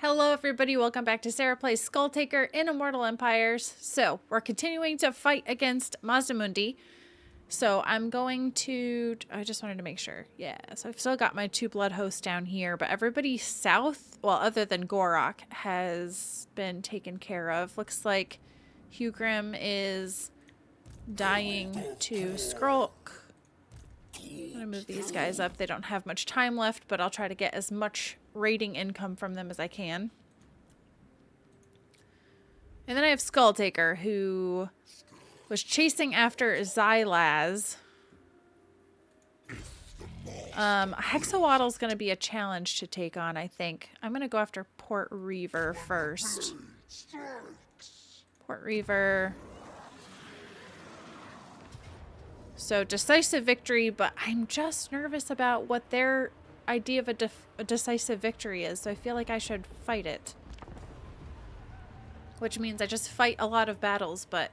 Hello everybody, welcome back to Sarah Plays Skulltaker in Immortal Empires. So, we're continuing to fight against Mazdamundi. So, I'm going to... I just wanted to make sure. Yeah, so I've still got my two blood hosts down here, but everybody south, well, other than Gorok, has been taken care of. Looks like Hugrim is dying to Skrulk. I'm gonna move these guys up. They don't have much time left, but I'll try to get as much raiding income from them as I can. And then I have Skulltaker, who was chasing after Xylaz. Hexawaddle's gonna be a challenge to take on, I think. I'm gonna go after Port Reaver first. Port Reaver. So, decisive victory, but I'm just nervous about what their idea of a decisive victory is, so I feel like I should fight it. Which means I just fight a lot of battles, but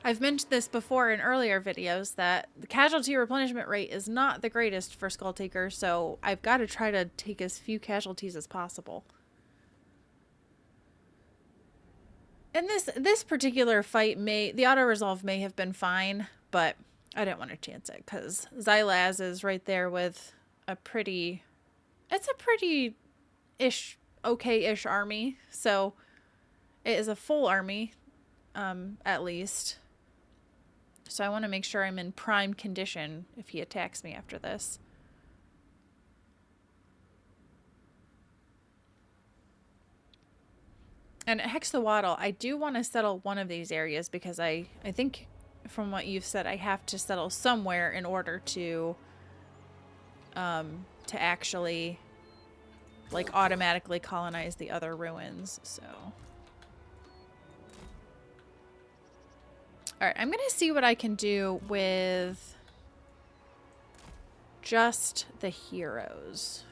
I've mentioned this before in earlier videos that the casualty replenishment rate is not the greatest for Skulltaker, so I've got to try to take as few casualties as possible. And this particular fight the auto-resolve may have been fine, but I didn't want to chance it because Xylaz is right there with it's a pretty-ish, okay-ish army. So it is a full army, at least. So I want to make sure I'm in prime condition if he attacks me after this. And at Hexawaddle, I do want to settle one of these areas because I think... from what you've said, I have to settle somewhere in order to actually, like, automatically colonize the other ruins, so. Alright, I'm gonna see what I can do with just the heroes.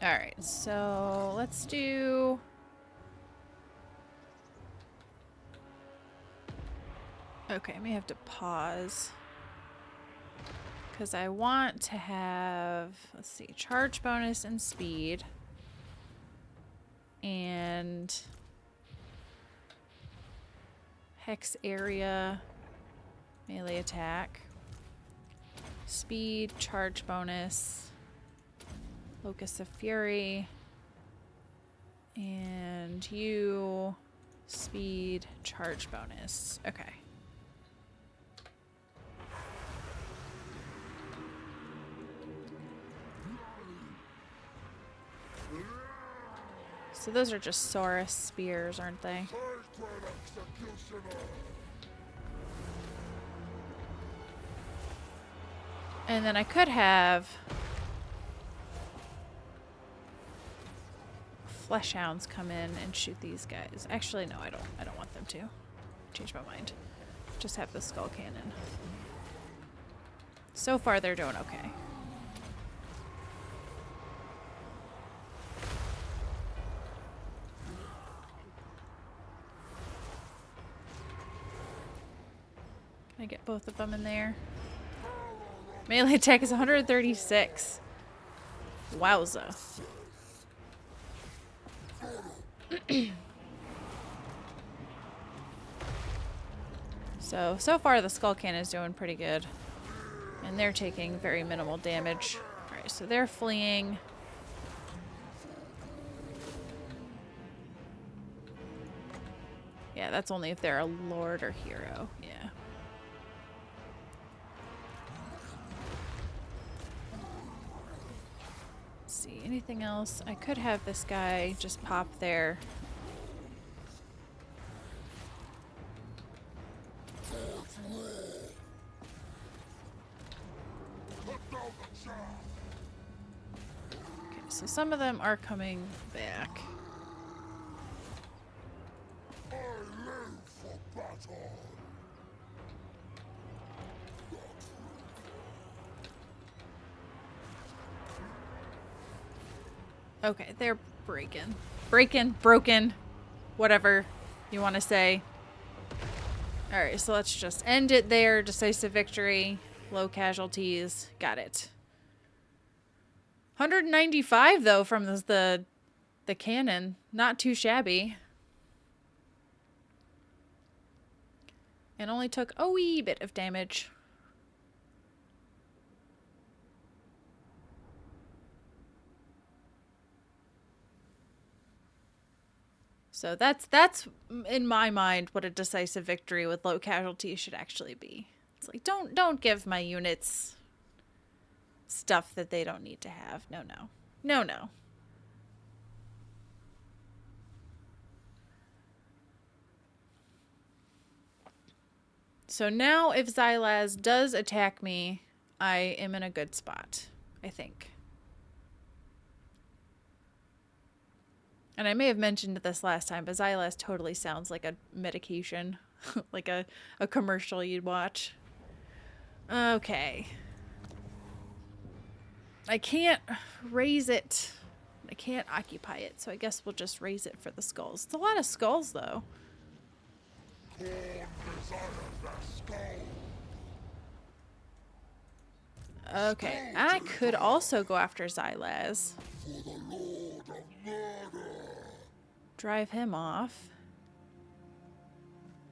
Alright, so let's do... Okay, I may have to pause. Because I want to have, let's see, charge bonus and speed. And hex area, melee attack. Speed, charge bonus. Locus of Fury, and you, speed, charge bonus. Okay. So those are just Saurus spears, aren't they? And then I could have Flesh Hounds come in and shoot these guys. Actually, no, I don't want them to. Change my mind. Just have the Skull Cannon. So far, they're doing okay. Can I get both of them in there? Melee attack is 136. Wowza. So far the Skull Cannon is doing pretty good. And they're taking very minimal damage. Alright, so they're fleeing. Yeah, that's only if they're a lord or hero. Yeah. Let's see, anything else? I could have this guy just pop there. Okay, so some of them are coming back. I live for battle. Okay, they're breaking. Breaking, broken, whatever you want to say. Alright, so let's just end it there. Decisive victory. Low casualties. Got it. 195 though from the cannon. Not too shabby. And only took a wee bit of damage. So that's in my mind what a decisive victory with low casualties should actually be. It's like don't give my units stuff that they don't need to have. No, no. No, no. So now if Xylaz does attack me, I am in a good spot, I think. And I may have mentioned this last time, but Xylaz totally sounds like a medication. Like a commercial you'd watch. Okay. I can't raise it. I can't occupy it, so I guess we'll just raise it for the skulls. It's a lot of skulls, though. Okay, I could also go after Xylaz. Drive him off.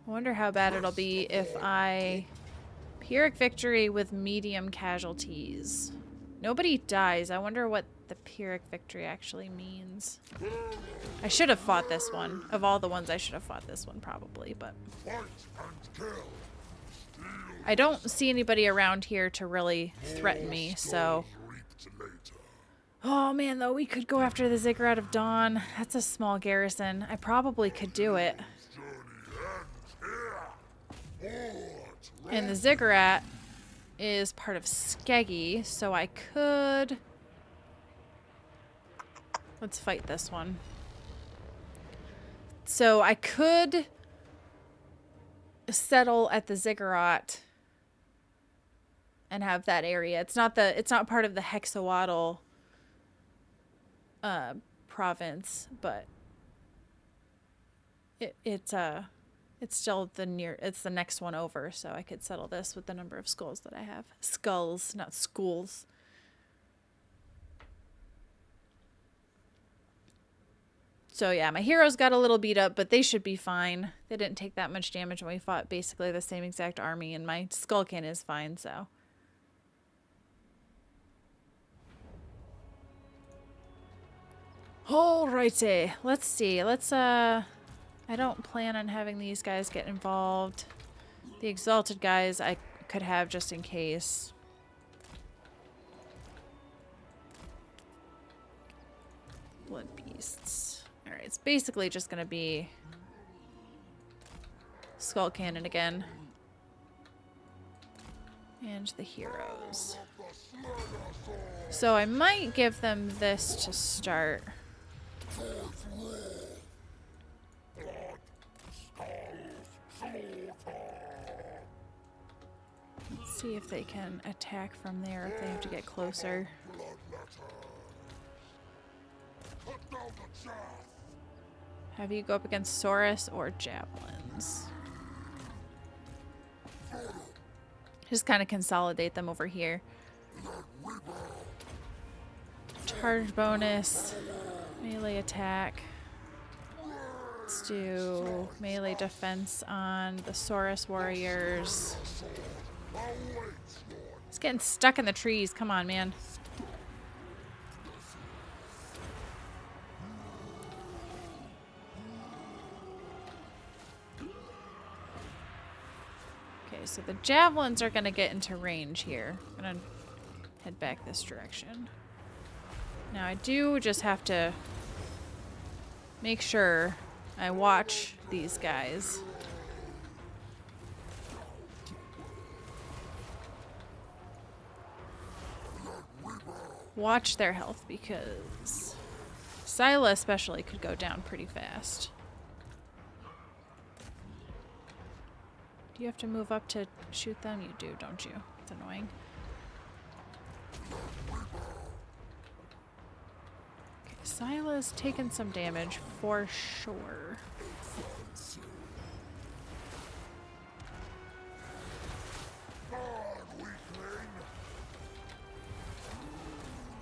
I wonder how bad it'll be if I... Pyrrhic victory with medium casualties. Nobody dies. I wonder what the Pyrrhic victory actually means. I should have fought this one. Of all the ones, I should have fought this one probably, but... I don't see anybody around here to really threaten me, so... Oh man, though, we could go after the Ziggurat of Dawn. That's a small garrison. I probably could do it. And the Ziggurat is part of Skeggy, so I could... Let's fight this one. So I could settle at the Ziggurat and have that area. It's not part of the Hexawaddle province, but it's still it's the next one over, so I could settle this with the number of skulls that I have. Skulls, not schools. So yeah, my heroes got a little beat up, but they should be fine. They didn't take that much damage when we fought basically the same exact army, and my skull cannon is fine, so. Alrighty, let's see. I don't plan on having these guys get involved. The exalted guys I could have just in case. Blood beasts. Alright, it's basically just gonna be skull cannon again. And the heroes. So I might give them this to start. Let's see if they can attack from there, if they have to get closer. Have you go up against Saurus or javelins? Just kind of consolidate them over here. Charge bonus. Melee attack. Let's do melee defense on the Saurus warriors. It's getting stuck in the trees. Come on, man. Okay, so the javelins are going to get into range here. I'm going to head back this direction. Now I do just have to make sure I watch these guys. Watch their health because Scylla especially could go down pretty fast. Do you have to move up to shoot them? You do, don't you? It's annoying. Okay, Sila's taken some damage for sure.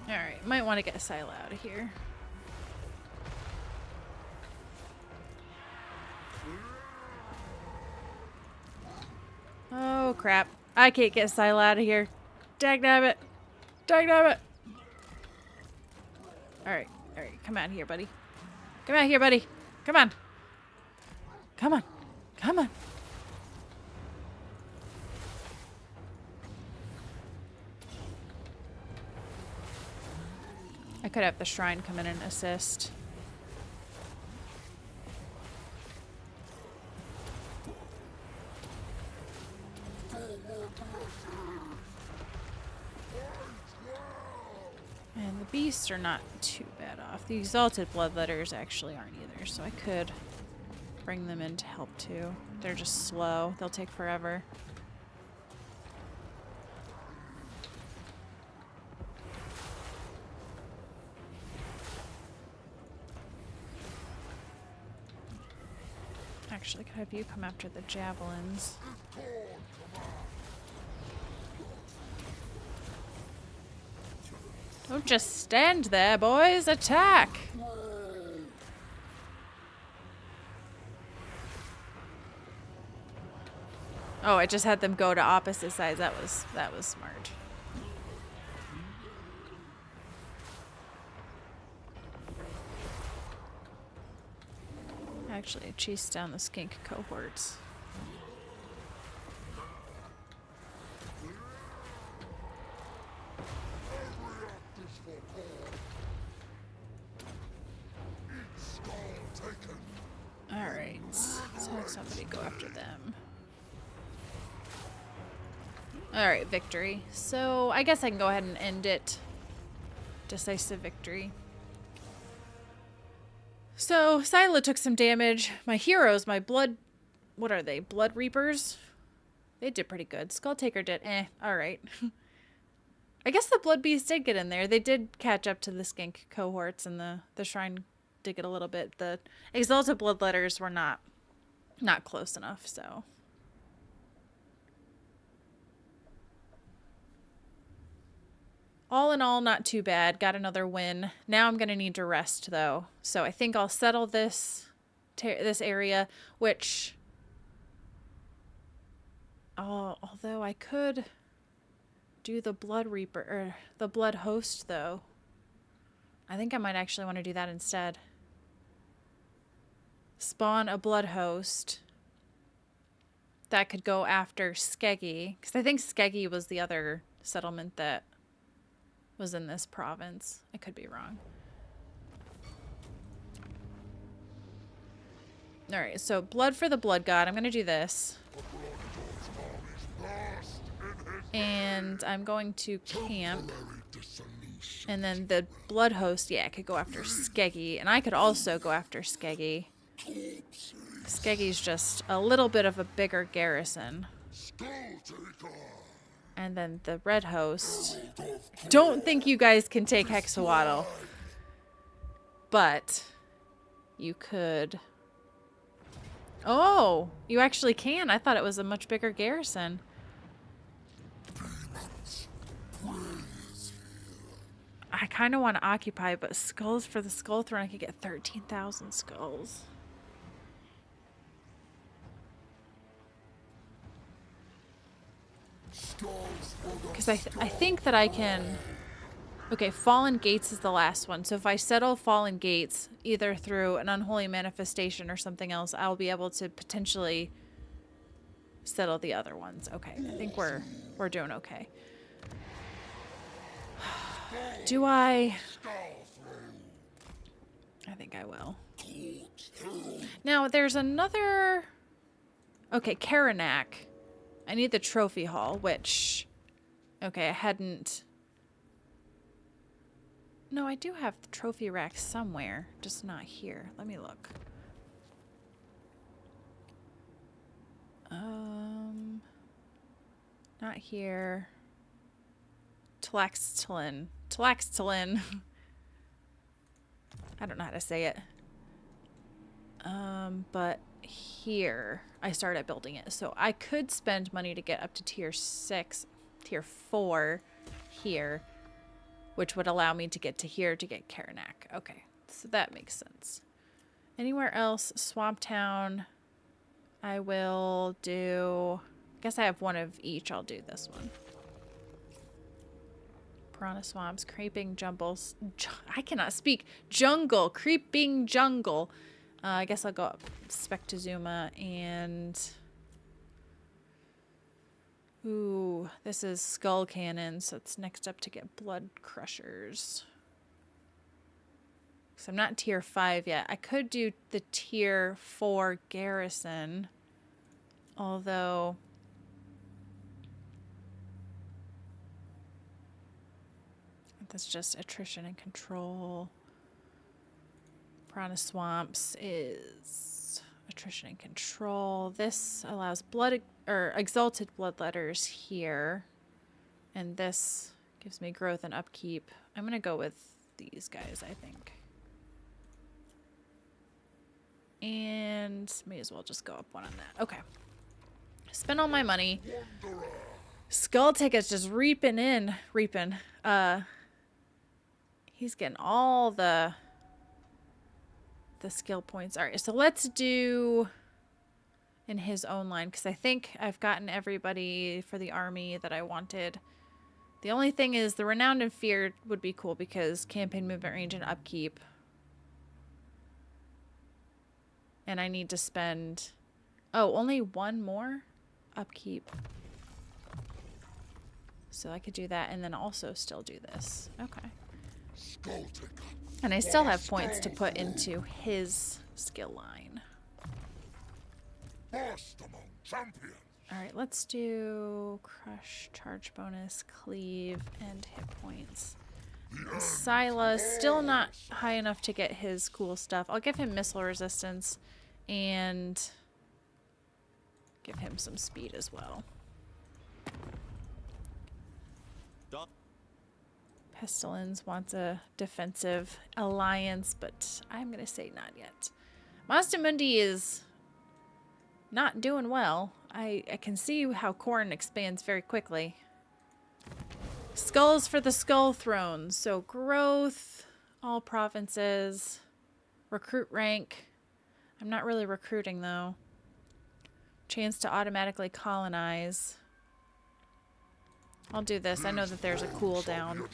Alright, might want to get Sila out of here. Oh crap. I can't get Sila out of here. Dagnabbit. Dagnabbit. Alright, alright. Come out here, buddy. Come out here, buddy. Come on. Come on. Come on. I could have the shrine come in and assist. And the beasts are not too bad off. The exalted bloodletters actually aren't either, so I could bring them in to help too. They're just slow. They'll take forever. Actually, could have you come after the javelins. Don't just stand there, boys. Attack! Oh, I just had them go to opposite sides. That was smart. Actually, I chased down the skink cohorts. Alright, let's have somebody go after them. Alright, victory. So, I guess I can go ahead and end it. Decisive victory. So, Sila took some damage. My heroes, my blood... What are they? Blood Reapers? They did pretty good. Skulltaker did alright. I guess the Blood Beasts did get in there. They did catch up to the skink cohorts, and the shrine did get a little bit. The exalted bloodletters were not close enough, so... All in all, not too bad. Got another win. Now I'm going to need to rest, though. So I think I'll settle this area, which... Oh, although I could do the Blood Reaper, or the Blood Host, though. I think I might actually want to do that instead. Spawn a Blood Host that could go after Skeggy. Because I think Skeggy was the other settlement that was in this province. I could be wrong. Alright, so blood for the blood god. I'm going to do this. And I'm going to camp. And then the blood host, yeah, could go after Skeggy. And I could also go after Skeggy. Skeggy's just a little bit of a bigger garrison. And then the red host. Don't think you guys can take Hexawaddle. But you could... Oh, you actually can. I thought it was a much bigger garrison. I kind of want to occupy, but skulls for the skull throne, I could get 13,000 skulls. Because I think that I can... Okay, Fallen Gates is the last one. So if I settle Fallen Gates, either through an unholy manifestation or something else, I'll be able to potentially settle the other ones. Okay, I think we're doing okay. Do I... I think I will. Now, there's another... Okay, Karanak. I need the trophy hall, which... Okay, I hadn't... No, I do have the trophy rack somewhere, just not here. Let me look. Not here. Tlaxtalin. I don't know how to say it. But here I started building it. So I could spend money to get up to tier 6, tier 4 here, which would allow me to get to here to get Karanak. Okay, so that makes sense. Anywhere else? Swamp Town. I will do... I guess I have one of each. I'll do this one. Piranha Swamps, Creeping Jumbles. I cannot speak. Jungle. Creeping Jungle. I guess I'll go up Spectazuma and... Ooh, this is Skull Cannon, so it's next up to get Blood Crushers. So I'm not tier 5 yet. I could do the tier 4 Garrison, although... That's just attrition and control. Piranha Swamps is attrition and control. This allows blood or exalted bloodletters here. And this gives me growth and upkeep. I'm going to go with these guys, I think. And may as well just go up one on that. Okay. Spend all my money. Skulltaker's just reaping. He's getting all the skill points. All right, so let's do in his own line, because I think I've gotten everybody for the army that I wanted. The only thing is the Renowned and Feared would be cool because campaign movement range and upkeep. And I need to spend... Oh, only one more upkeep. So I could do that and then also still do this. Okay. And I still have points to put into his skill line. Alright, let's do Crush, Charge Bonus, Cleave, and hit points. Scylla, still not high enough to get his cool stuff. I'll give him Missile Resistance and give him some speed as well. Pestilence wants a defensive alliance, but I'm going to say not yet. Mazdamundi is not doing well. I can see how Khorne expands very quickly. Skulls for the Skull Throne. So growth, all provinces, recruit rank. I'm not really recruiting though. Chance to automatically colonize. I'll do this. I know that there's a cooldown.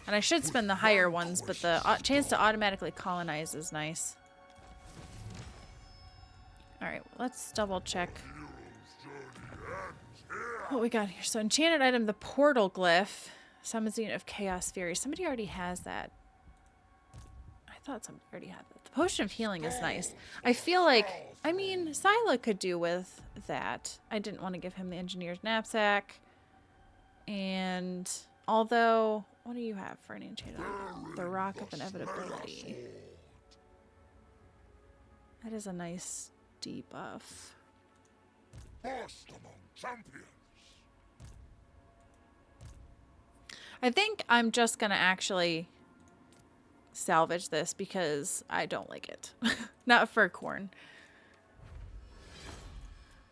And I should spend the higher ones, but the chance to automatically colonize is nice. Alright, let's double check what we got here. So enchanted item, the portal glyph. Summons a unit of Chaos Fury. Somebody already has that. I thought somebody already had that. The Potion of Healing is nice. I feel like, I mean, Scylla could do with that. I didn't want to give him the Engineer's Knapsack. And although, what do you have for an enchanted item? The Rock of Inevitability. That is a nice debuff. First among champions. I think I'm just going to actually salvage this because I don't like it. Not for Khorne.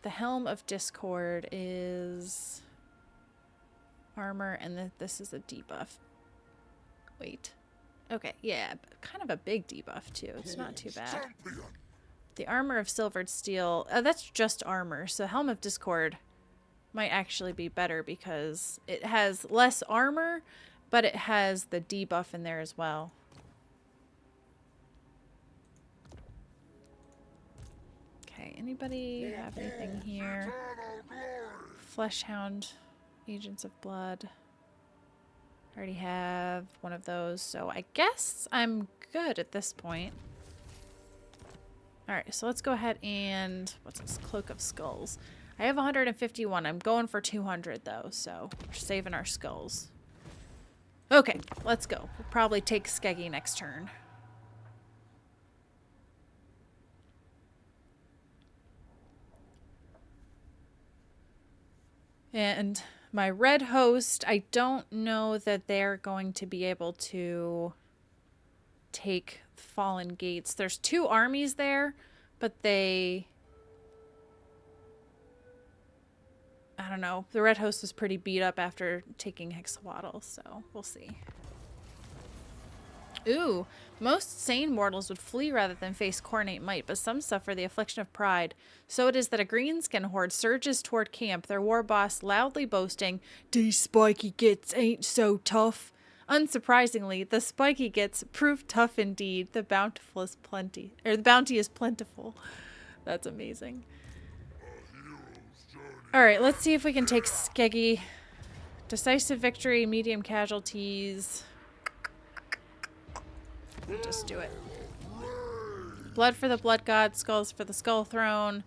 The Helm of Discord is armor, and this is a debuff. Wait. Okay, yeah, kind of a big debuff too. It's not too bad. The Armor of Silvered Steel, that's just armor. So Helm of Discord might actually be better because it has less armor, but it has the debuff in there as well. Okay, anybody have anything here? Fleshhound, Agents of Blood. I already have one of those, so I guess I'm good at this point. Alright, so let's go ahead and... What's this? Cloak of Skulls. I have 151. I'm going for 200, though, so we're saving our skulls. Okay, let's go. We'll probably take Skeggy next turn. And my red host, I don't know that they're going to be able to take Fallen Gates. There's 2 armies there, but they... I don't know. The Red Host was pretty beat up after taking Hexawaddle, so we'll see. Ooh, most sane mortals would flee rather than face Coronate Might, but some suffer the affliction of pride. So it is that a greenskin horde surges toward camp, their war boss loudly boasting, "These spiky gits ain't so tough." Unsurprisingly, the spiky gits prove tough indeed. The bountiful is plenty, or the bounty is plentiful. That's amazing. All right, let's see if we can take Skeggy. Decisive victory, medium casualties. We'll just do it. Blood for the Blood God, skulls for the Skull Throne.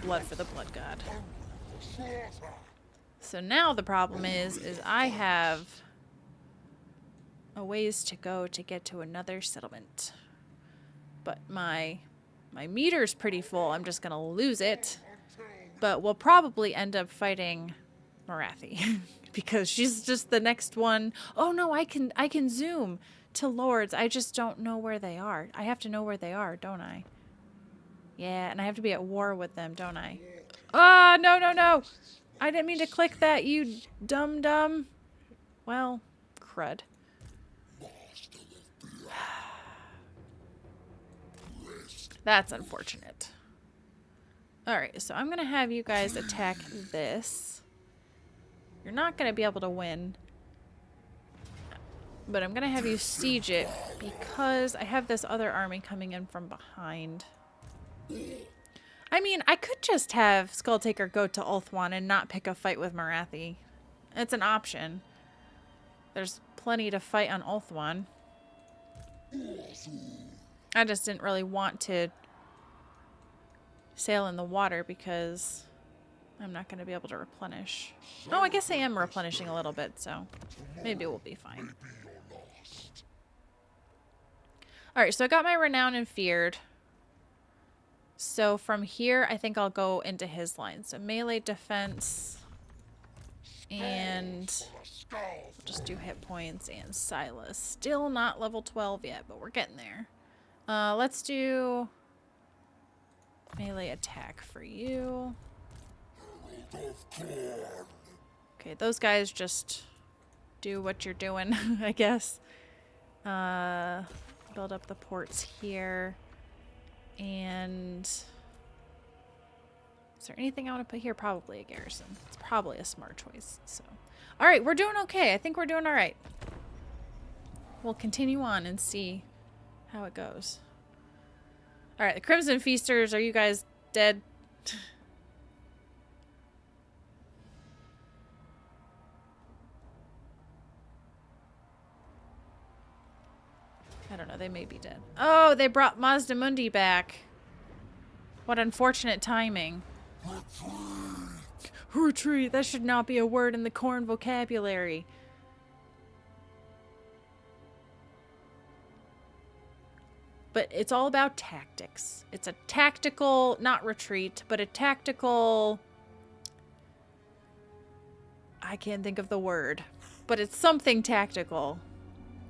Blood for the Blood God. So now the problem is I have a ways to go to get to another settlement. But my meter's pretty full. I'm just gonna lose it. But we'll probably end up fighting Morathi because she's just the next one. Oh no, I can zoom to lords. I just don't know where they are. I have to know where they are, don't I? Yeah, and I have to be at war with them, don't I? Ah, oh, no. I didn't mean to click that, you dumb. Well, crud. That's unfortunate. Alright, so I'm going to have you guys attack this. You're not going to be able to win. But I'm going to have you siege it because I have this other army coming in from behind. I mean, I could just have Skulltaker go to Ulthuan and not pick a fight with Morathi. It's an option. There's plenty to fight on Ulthuan. I just didn't really want to sail in the water because I'm not going to be able to replenish. Oh, I guess I am replenishing a little bit, so maybe we'll be fine. Alright, so I got my Renown and Feared. So from here, I think I'll go into his line. So melee defense. And we'll just do hit points and Silas. Still not level 12 yet, but we're getting there. Let's do melee attack for you. Okay, those guys just do what you're doing, I guess. Build up the ports here. And is there anything I want to put here? Probably a garrison. It's probably a smart choice. So, all right, we're doing okay. I think we're doing all right. We'll continue on and see how it goes. All right, the Crimson Feasters, are you guys dead? I don't know, they may be dead. Oh, they brought Mazdamundi back. What unfortunate timing. Retreat! That should not be a word in the Khorne vocabulary. But it's all about tactics. It's a tactical, not retreat, but a tactical... I can't think of the word. But it's something tactical.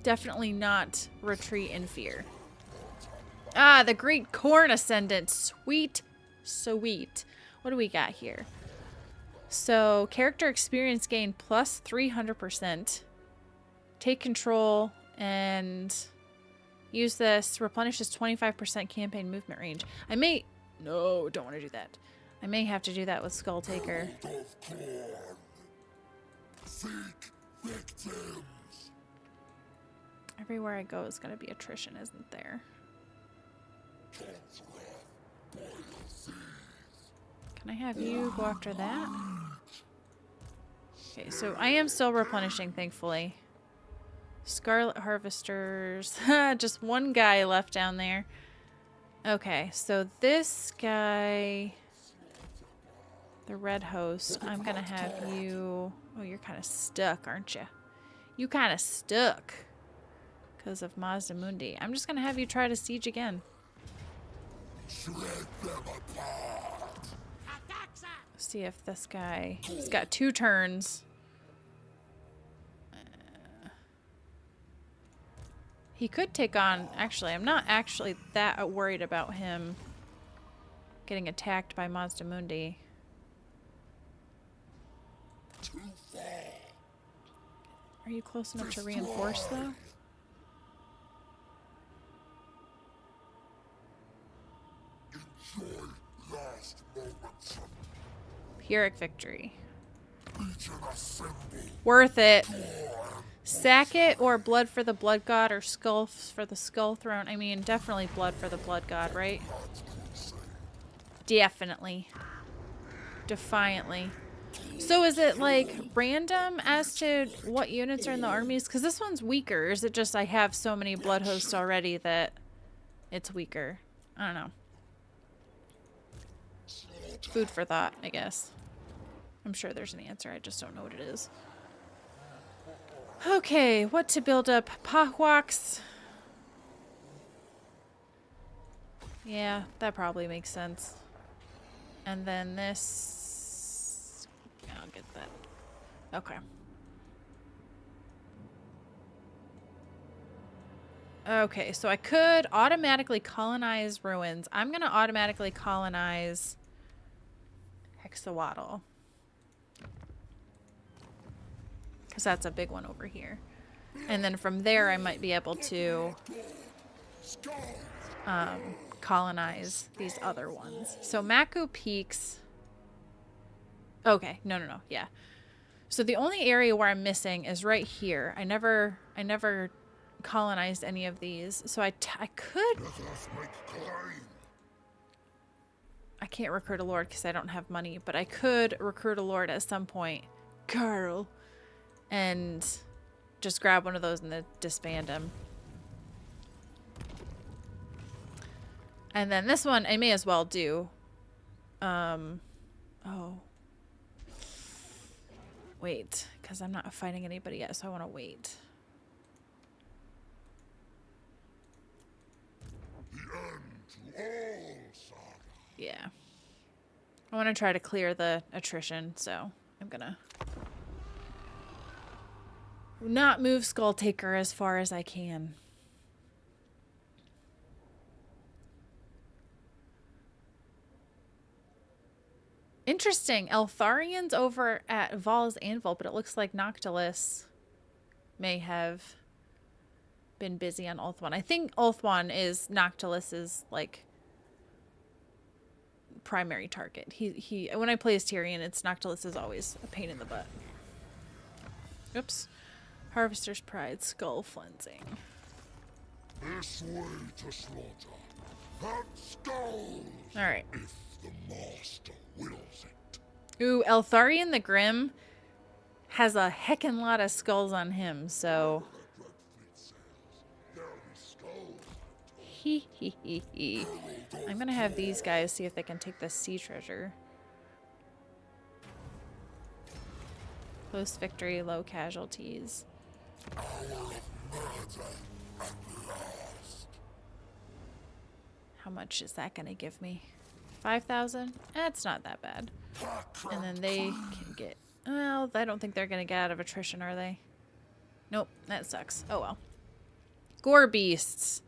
Definitely not retreat in fear. Ah, the Great Khorne Ascendant. Sweet. Sweet. What do we got here? So, character experience gain plus 300%. Take control and use this. Replenishes 25% campaign movement range. I may... No, don't want to do that. I may have to do that with Skulltaker. Everywhere I go is going to be attrition, isn't there? Can I have you go after that? Okay, so I am still replenishing, thankfully. Scarlet Harvesters. Just one guy left down there. Okay, so this guy... The Red Host. I'm going to have you... Oh, you're kind of stuck, aren't you? You kind of stuck. Because of Mazdamundi. I'm just going to have you try to siege again. See if this guy... He's got 2 turns. He could take on... Actually, I'm not actually that worried about him getting attacked by Mazdamundi. Too far. Are you close enough to reinforce, though? Enjoy last moments. Pyrrhic victory. Legion assemble. Worth it. Sack it or blood for the blood god or skull for the skull throne. I mean, definitely blood for the blood god, right? Definitely. Defiantly. So is it like random as to what units are in the armies? Because this one's weaker. Or is it just I have so many blood hosts already that it's weaker? I don't know. Food for thought, I guess. I'm sure there's an answer. I just don't know what it is. Okay, what to build up? Pahwaks. Yeah, that probably makes sense. And then this... I'll get that. Okay. Okay, so I could automatically colonize ruins. I'm going to automatically colonize Hexawatl. Because that's a big one over here. And then from there, I might be able to colonize these other ones. So Maku Peaks. Okay, no, yeah. So the only area where I'm missing is right here. I never colonized any of these. So I could... I can't recruit a lord because I don't have money, but I could recruit a lord at some point. Carl. And just grab one of those and then disband him. And then this one I may as well do. Oh. Wait, because I'm not fighting anybody yet, so I want to wait. The end to all saga. Yeah. I want to try to clear the attrition, so I'm gonna not move Skulltaker as far as I can. Interesting. Eltharian's over at Val's Anvil, but it looks like Noctilus may have been busy on Ulthuan. I think Ulthuan is Noctilus's like primary target. He when I play as Tyrion, it's Noctilus is always a pain in the butt. Oops. Harvester's Pride, Skull Flensing. This way to slaughter. And skulls. Alright. If the master wills it. Ooh, Eltharion the Grim has a heckin' lot of skulls on him, so... Hee. I'm gonna have these guys see if they can take this sea treasure. Close victory, low casualties. How much is that gonna give me? 5,000? It's not that bad. And then they can get... Well, I don't think they're gonna get out of attrition, are they? Nope, that sucks. Oh well. Gore beasts.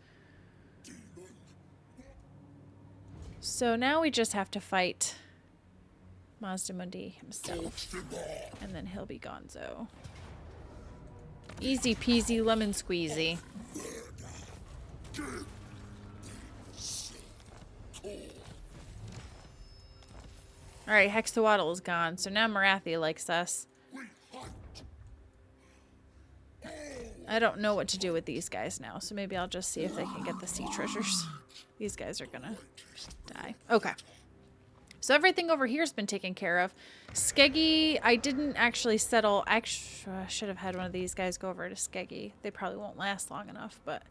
So now we just have to fight Mazdamundi himself. And then he'll be gonzo. Easy peasy lemon squeezy. Alright, Hexawatl is gone, so now Marathi likes us. I don't know what to do with these guys now, so maybe I'll just see if they can get the sea treasures. These guys are gonna die. Okay. So everything over here has been taken care of. Skeggy, I didn't actually settle. Actually, I should have had one of these guys go over to Skeggy. They probably won't last long enough, but...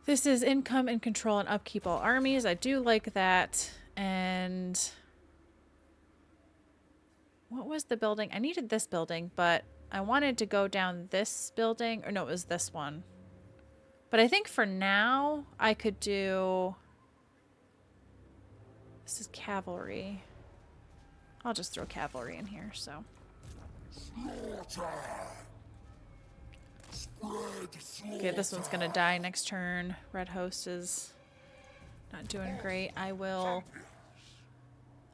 This is income and control and upkeep all armies. I do like that. And... What was the building? I needed this building, but I wanted to go down this building. Or no, it was this one. But I think for now, I could do... This is cavalry. I'll just throw cavalry in here, so. Slaughter. Spread to slaughter. Okay, this one's gonna die next turn. Red host is not doing great. I will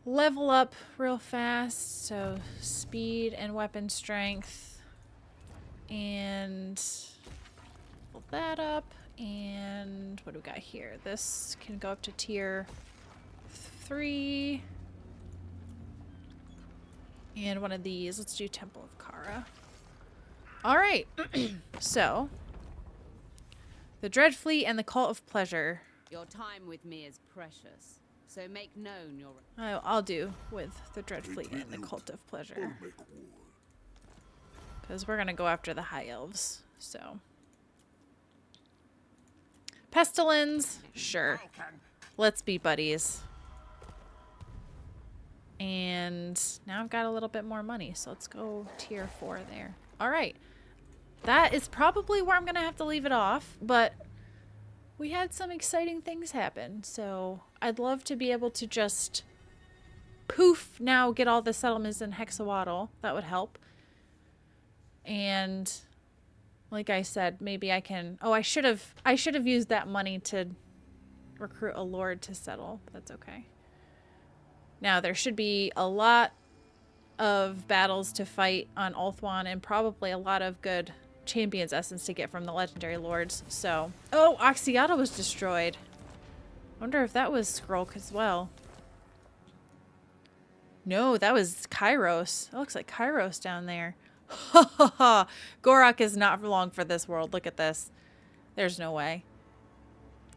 level up real fast. So speed and weapon strength. And pull that up. And what do we got here? This can go up to tier 3. And one of these. Let's do Temple of Kara. Alright. So, the Dread Fleet and the Cult of Pleasure. Your time with me is precious, so make known your... I'll do with the Dread Fleet and the Cult of Pleasure. Because we're going to go after the High Elves. So, Pestilence. Sure. Let's be buddies. And now I've got a little bit more money, so let's go tier 4 there. All right. That is probably where I'm going to have to leave it off, but we had some exciting things happen, so I'd love to be able to just poof now get all the settlements in Hexawaddle. That would help. And like I said, maybe I can... Oh, I should have used that money to recruit a lord to settle, but that's okay. Now, there should be a lot of battles to fight on Ulthuan and probably a lot of good Champion's Essence to get from the Legendary Lords. So, oh, Oxiata was destroyed. Wonder if that was Skrull as well. No, that was Kairos. It looks like Kairos down there. Ha ha ha. Gorak is not long for this world. Look at this. There's no way.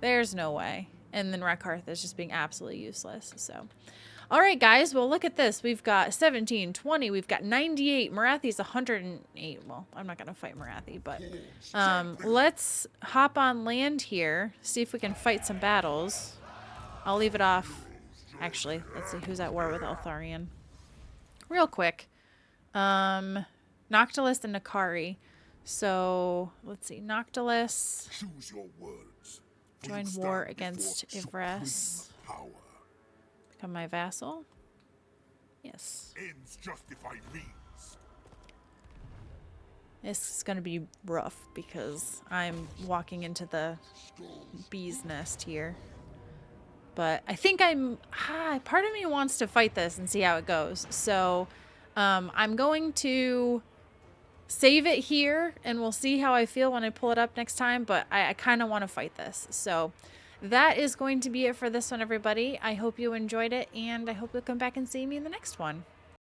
There's no way. And then Rakarth is just being absolutely useless. So, all right, guys. Well, look at this. We've got 17, 20. We've got 98. Marathi's 108. Well, I'm not going to fight Marathi, but let's hop on land here. See if we can fight some battles. I'll leave it off. Actually, let's see who's at war with Eltharion. Real quick. Noctilus and Nakari. So, let's see. Noctilus. Choose your words. Join war against Ivres. Become my vassal? Yes. Ends justify means. This is going to be rough because I'm walking into the bee's nest here. But I think part of me wants to fight this and see how it goes. So I'm going to save it here and we'll see how I feel when I pull it up next time. But I kind of want to fight this. So that is going to be it for this one, everybody. I hope you enjoyed it and I hope you'll come back and see me in the next one.